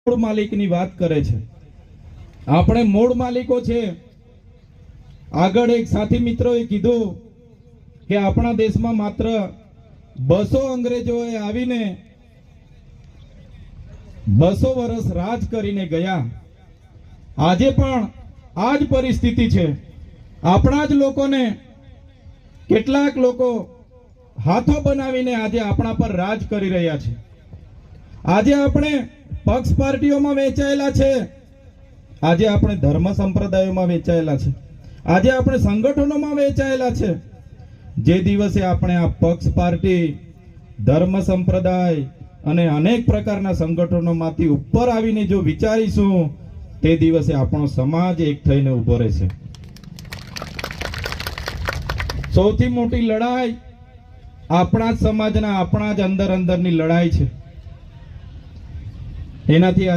મૂળ માલિકની વાત કરે છે. આપણે મૂળ માલિકો છે. આગળ એક સાથી મિત્રોએ કીધું કે આપણા દેશમાં માત્ર 200 અંગ્રેજોએ આવીને 200 વર્ષ રાજ કરીને ગયા. આજે પણ આ જ પરિસ્થિતિ છે. આપણા જ લોકોને કેટલાક લોકો હાથો બનાવીને આજે આપણા પર રાજ કરી રહ્યા છે. આજે આપણે પક્ષ પાર્ટીઓમાં વેચાયેલા છે. આજે આપણે ધર્મ સંપ્રદાયોમાં વેચાયેલા છે. આજે આપણે સંગઠનોમાં વેચાયેલા છે. જે દિવસે આપણે આ પક્ષ પાર્ટી, ધર્મ સંપ્રદાય અને અનેક પ્રકારના સંગઠનોમાંથી ઉપર આવીને જો વિચારીશું, તે દિવસે આપણો સમાજ એક થઈને ઉભો રહેશે. સૌથી મોટી લડાઈ આપણા જ સમાજના, આપણા જ અંદરની લડાઈ છે. એનાથી